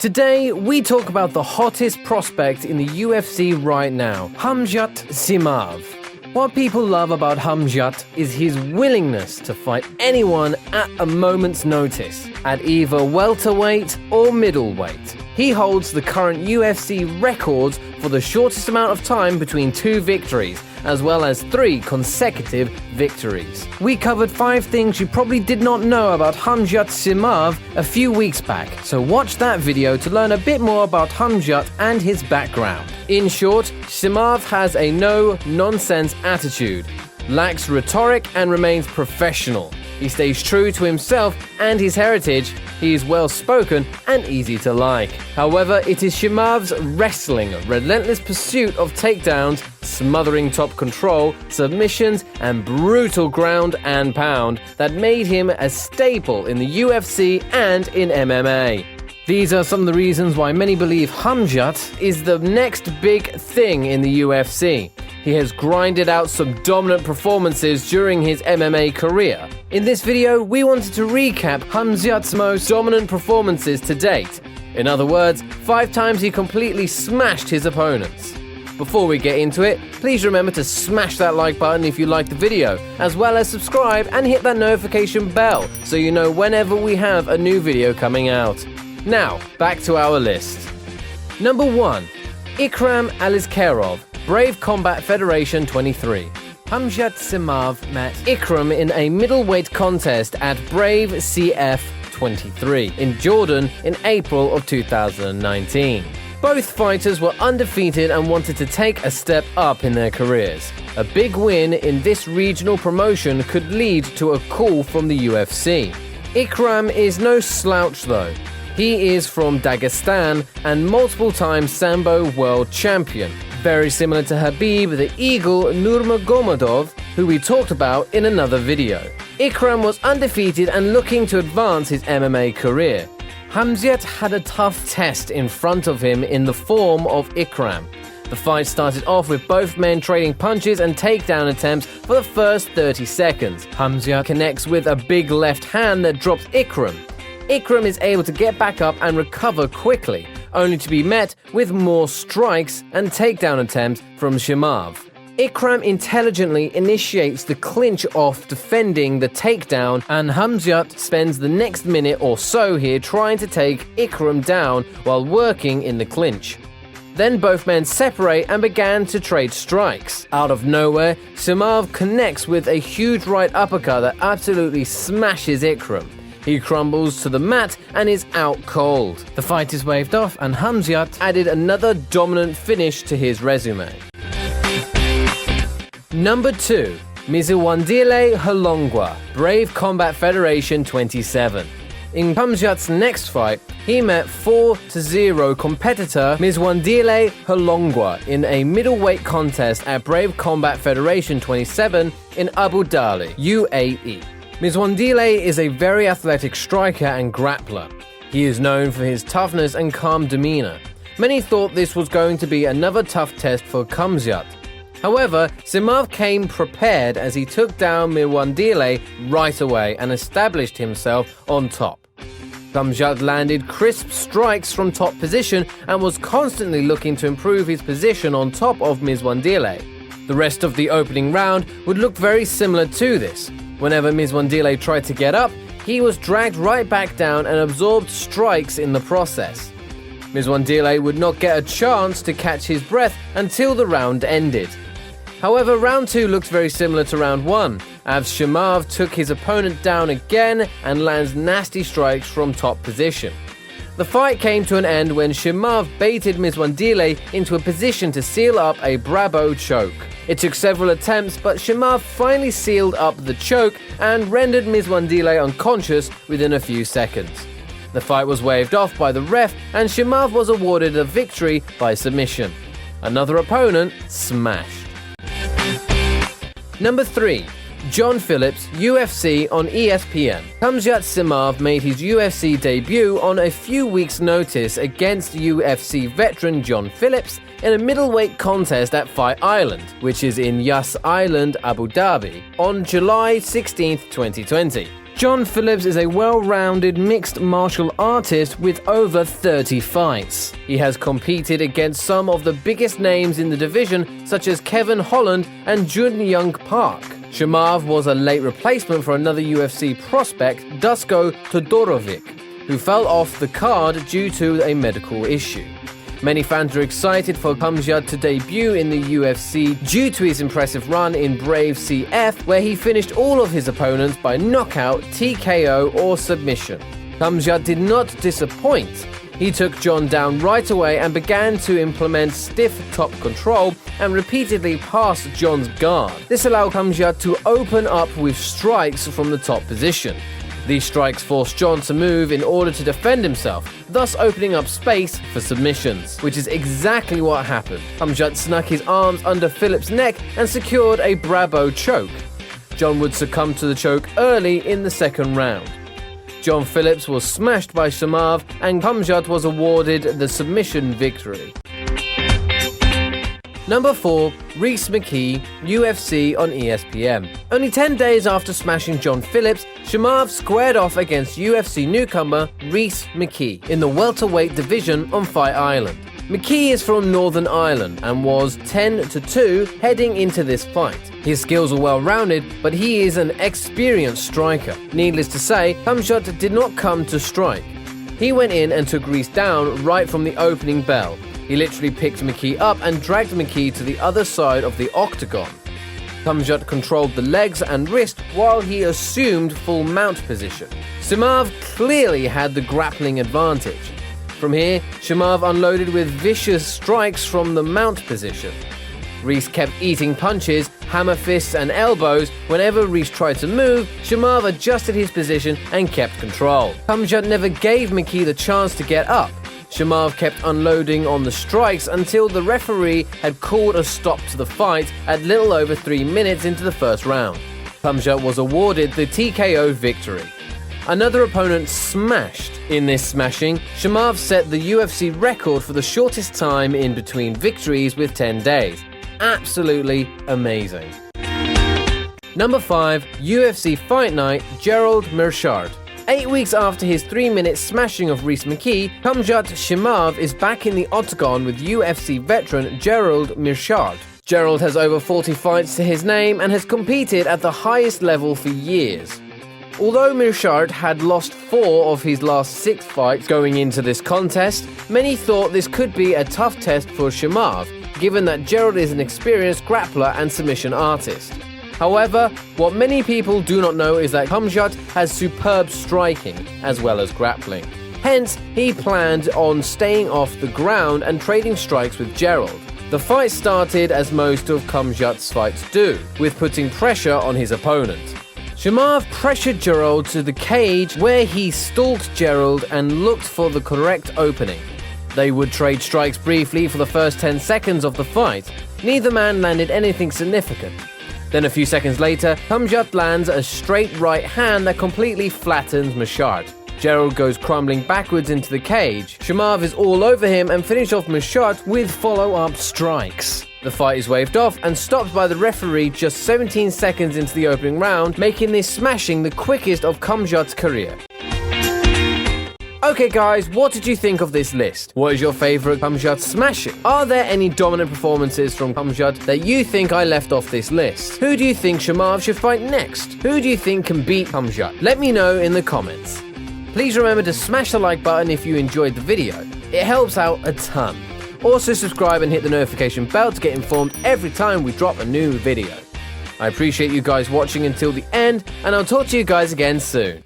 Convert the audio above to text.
Today, we talk about the hottest prospect in the UFC right now, Khamzat Chimaev. What people love about Khamzat is his willingness to fight anyone at a moment's notice, at either welterweight or middleweight. He holds the current UFC records for the shortest amount of time between 2 victories, as well as 3 consecutive victories. We covered 5 things you probably did not know about Khamzat Chimaev a few weeks back, so watch that video to learn a bit more about Khamzat and his background. In short, Chimaev has a no-nonsense attitude, lacks rhetoric and remains professional. He stays true to himself and his heritage. He is well-spoken and easy to like. However, it is Chimaev's wrestling, relentless pursuit of takedowns, smothering top control, submissions, and brutal ground and pound that made him a staple in the UFC and in MMA. These are some of the reasons why many believe Khamzat is the next big thing in the UFC. He has grinded out some dominant performances during his MMA career. In this video, we wanted to recap Khamzat's most dominant performances to date. In other words, 5 times he completely smashed his opponents. Before we get into it, please remember to smash that like button if you liked the video, as well as subscribe and hit that notification bell so you know whenever we have a new video coming out. Now, back to our list. Number 1. Ikram Aliskerov, Brave Combat Federation 23. Khamzat Chimaev met Ikram in a middleweight contest at Brave CF 23 in Jordan in April of 2019. Both fighters were undefeated and wanted to take a step up in their careers. A big win in this regional promotion could lead to a call from the UFC. Ikram is no slouch though. He is from Dagestan and multiple-time Sambo world champion. Very similar to Habib the Eagle Nurmagomedov, who we talked about in another video. Ikram was undefeated and looking to advance his MMA career. Khamzat had a tough test in front of him in the form of Ikram. The fight started off with both men trading punches and takedown attempts for the first 30 seconds. Khamzat connects with a big left hand that drops Ikram. Ikram is able to get back up and recover quickly, only to be met with more strikes and takedown attempts from Chimaev. Ikram intelligently initiates the clinch off defending the takedown, and Khamzat spends the next minute or so here trying to take Ikram down while working in the clinch. Then both men separate and began to trade strikes. Out of nowhere, Chimaev connects with a huge right uppercut that absolutely smashes Ikram. He crumbles to the mat and is out cold. The fight is waved off and Khamzat added another dominant finish to his resume. Number 2. Mzwandile Holongwa, Brave Combat Federation 27. In Khamzat's next fight, he met 4-0 competitor Mzwandile Holongwa in a middleweight contest at Brave Combat Federation 27 in Abu Dhabi, UAE. Mzwandile is a very athletic striker and grappler. He is known for his toughness and calm demeanor. Many thought this was going to be another tough test for Khamzat. However, Chimaev came prepared as he took down Mzwandile right away and established himself on top. Khamzat landed crisp strikes from top position and was constantly looking to improve his position on top of Mzwandile. The rest of the opening round would look very similar to this. Whenever Mzwandile tried to get up, he was dragged right back down and absorbed strikes in the process. Mzwandile would not get a chance to catch his breath until the round ended. However, round 2 looked very similar to round 1, as Chimaev took his opponent down again and lands nasty strikes from top position. The fight came to an end when Chimaev baited Mzwandile into a position to seal up a Bravo choke. It took several attempts, but Chimaev finally sealed up the choke and rendered Mzwandile unconscious within a few seconds. The fight was waved off by the ref and Chimaev was awarded a victory by submission. Another opponent smashed. Number 3. John Phillips, UFC on ESPN. Khamzat Chimaev made his UFC debut on a few weeks' notice against UFC veteran John Phillips in a middleweight contest at Fight Island, which is in Yas Island, Abu Dhabi, on July 16, 2020. John Phillips is a well-rounded mixed martial artist with over 30 fights. He has competed against some of the biggest names in the division, such as Kevin Holland and Jun Young Park. Chimaev was a late replacement for another UFC prospect, Dusko Todorovic, who fell off the card due to a medical issue. Many fans are excited for Khamzat to debut in the UFC due to his impressive run in Brave CF, where he finished all of his opponents by knockout, TKO or submission. Khamzat did not disappoint. He took John down right away and began to implement stiff top control and repeatedly passed John's guard. This allowed Khamzat to open up with strikes from the top position. These strikes forced John to move in order to defend himself, thus opening up space for submissions, which is exactly what happened. Khamzat snuck his arms under Phillips' neck and secured a Bravo choke. John would succumb to the choke early in the second round. John Phillips was smashed by Chimaev and Khamzat was awarded the submission victory. Number 4. Rhys McKee, UFC on ESPN. Only 10 days after smashing John Phillips, Chimaev squared off against UFC newcomer Rhys McKee in the welterweight division on Fight Island. McKee is from Northern Ireland and was 10-2 heading into this fight. His skills are well-rounded, but he is an experienced striker. Needless to say, Khamzat did not come to strike. He went in and took Rhys down right from the opening bell. He literally picked McKee up and dragged McKee to the other side of the octagon. Khamzat controlled the legs and wrist while he assumed full mount position. Chimaev clearly had the grappling advantage. From here, Chimaev unloaded with vicious strikes from the mount position. Rhys kept eating punches, hammer fists and elbows. Whenever Rhys tried to move, Chimaev adjusted his position and kept control. Khamzat never gave McKee the chance to get up. Chimaev kept unloading on the strikes until the referee had called a stop to the fight at little over 3 minutes into the first round. Khamzat was awarded the TKO victory. Another opponent smashed. In this smashing, Chimaev set the UFC record for the shortest time in between victories with 10 days. Absolutely amazing. Number 5. UFC Fight Night, Gerald Meerschaert. 8 weeks after his 3-minute smashing of Rhys McKee, Khamzat Chimaev is back in the octagon with UFC veteran Gerald Meerschaert. Gerald has over 40 fights to his name and has competed at the highest level for years. Although Meerschaert had lost 4 of his last 6 fights going into this contest, many thought this could be a tough test for Chimaev, given that Gerald is an experienced grappler and submission artist. However, what many people do not know is that Khamzat has superb striking as well as grappling. Hence, he planned on staying off the ground and trading strikes with Gerald. The fight started as most of Khamzat's fights do, with putting pressure on his opponent. Chimaev pressured Gerald to the cage where he stalked Gerald and looked for the correct opening. They would trade strikes briefly for the first 10 seconds of the fight. Neither man landed anything significant. Then a few seconds later, Khamzat lands a straight right hand that completely flattens Meerschaert. Gerald goes crumbling backwards into the cage. Chimaev is all over him and finishes off Meerschaert with follow-up strikes. The fight is waved off and stopped by the referee just 17 seconds into the opening round, making this smashing the quickest of Khamzat's career. Okay guys, what did you think of this list? What is your favourite Khamzat smashing? Are there any dominant performances from Khamzat that you think I left off this list? Who do you think Chimaev should fight next? Who do you think can beat Khamzat? Let me know in the comments. Please remember to smash the like button if you enjoyed the video. It helps out a ton. Also subscribe and hit the notification bell to get informed every time we drop a new video. I appreciate you guys watching until the end, and I'll talk to you guys again soon.